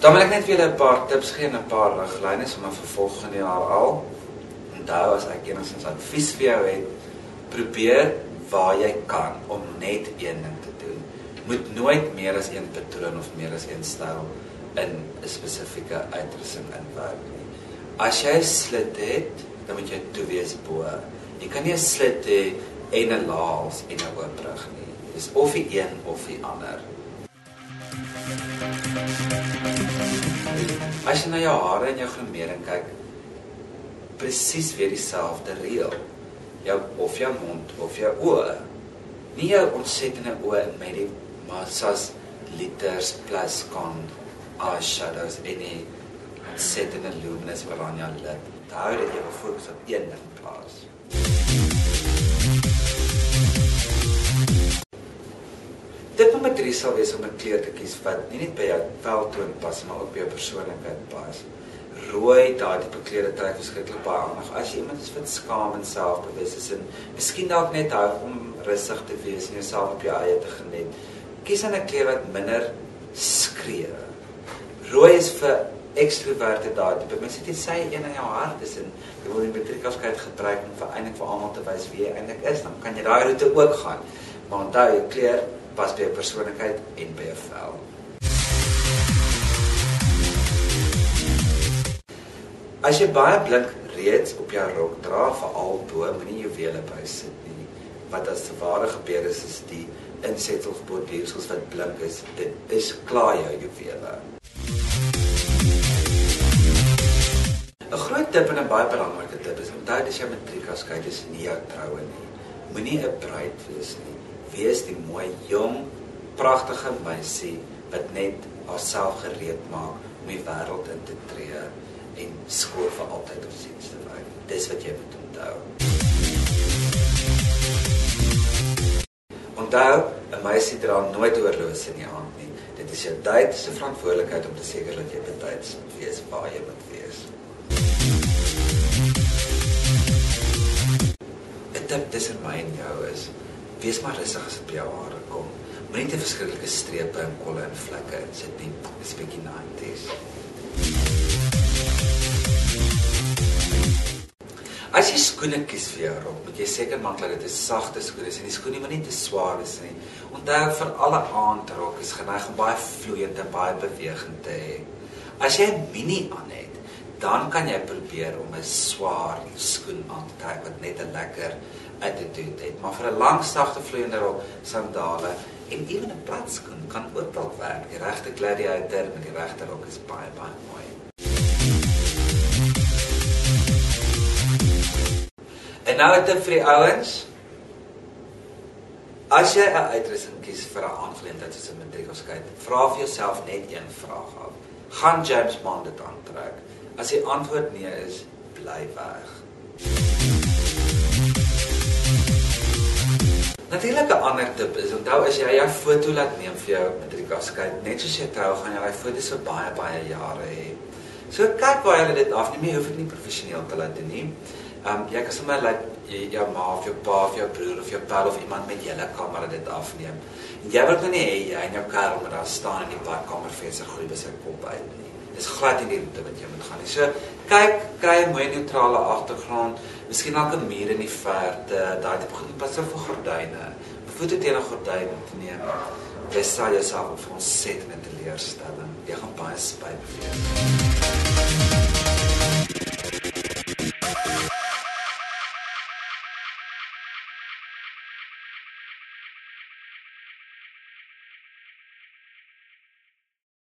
Dan wil ek net vir julle 'n paar tips gee en 'n paar riglyne om 'n vervolgende jaar al. Onthou, as ek enigstens advies vir jou het, probeer waar jy kan om net een ding te doen. Moet nooit meer as een patroon of meer as een styl in 'n spesifieke uitrusting inwerk nie. As jy 'n slit het, dan moet jy toe wees bo. Jy kan nie 'n slit hê en 'n laals en 'n oop rug nie. Dis of die een of die ander. As jy na jou hare en jou gromering kyk, presies weer dieselfde reël. Of jou mond of jou oë. Nie jou ontsettende oë met die massas liters plus eyeshadows en die ontsettende luminous oor jou lip. Hou dat jy fokus op een ding plaas. Tip nommer 3 sal wees om 'n kleur te kies wat nie net by jou veltoon pas, maar ook by jou persoonlikheid pas. Rooi, daai tipe klere trek verskriklik baie aandag. As jy iemand is wat skaam en selfbewus is en miskien dalk net hou om rustig te wees en jouself op jou eie te geniet, kies dan 'n kleur wat minder skree. Rooi is vir ekstroverte daai tipe. Mens het jy sê een in jou hart is en jy wil die matriekafskeid gebruik om eintlik vir almal te wys wie jy eintlik is, dan kan jy daai roete ook gaan. Maar onthou, jou kleur pas by jou persoonlikheid en by jou vel. As jy baie blink reeds op jou rok dra, veral bo, moenie juwele by sit nie. Wat as te ware gebeur is die insetsels borduursels wat blink is, dit is klaar jou juwele. 'n Groot tip en 'n baie belangrike tip is, onthou dis jou matriekafskeid, dis nie jou troue nie. Moenie 'n bruid wees nie. Wees die mooi, jong, pragtige meisie wat net haarself gereed maak om die wêreld in te tree en skool vir altyd op diens te werk. Dis wat jy moet onthou. Onthou, 'n meisie dra nooit oorlose in die hand nie. Dit is jou tyd, se verantwoordelikheid om te seker dat jy betyds wees waar jy moet wees. 'n Tip tussen my en jou is, wees maar rustig as dit by jou hare kom. Moenie te verskriklike strepe en kolle en vlekke insit nie. Dis 'n bietjie 90s. As jy skoene kies vir jou rok, moet jy seker maak dat dit 'n sagte skoen is en die skoene moet nie te swaar is nie. Onthou, vir alle aandrok is geneig om baie vloeiend en baie bewegend te hê. As jy 'n mini aan het, dan kan jy probeer om 'n swaar skoen aan te trek wat net 'n lekker attitude het. Maar vir 'n lang, sagte vloeiende rok, sandale en ewen 'n plat skoen kan ook dalk werk. Die regte gladiator met die regte rok is baie, baie mooi. En nou 'n tip vir die ouens. As jy 'n uitrusting kies vir 'n aangeleentheid soos 'n matriekafskeid, vra vir jouself net een vraag af. Gaan James Bond dit aantrek? As die antwoord nee is, bly weg. Natuurlik 'n ander tip is, onthou as jy jou foto laat neem vir jou matriekafskeid, net soos jy trou, gaan jy daai foto's vir baie, baie jare hê. So kyk waar jy dit afneem, jy hoef dit nie professioneel te laat doen nie. Jy kan sommer laat jou ma of jou pa of jou broer of jou pa of iemand met julle kamera dit afneem. En jy wil nou nie hê jy en jou kerel moet daar staan in die badkamer vir sy groei by sy kop uit nie. Dis glad nie die roete wat jy moet gaan nie. So kyk, kry 'n mooi neutrale agtergrond, miskien dalk 'n muur in die verte, daai tipe goed, pas vir gordyne. 'n Foto teen 'n gordyn te neem. Jy sal jouself op 'n ontsettende teleurstelling. Jy gaan baie spyt voel.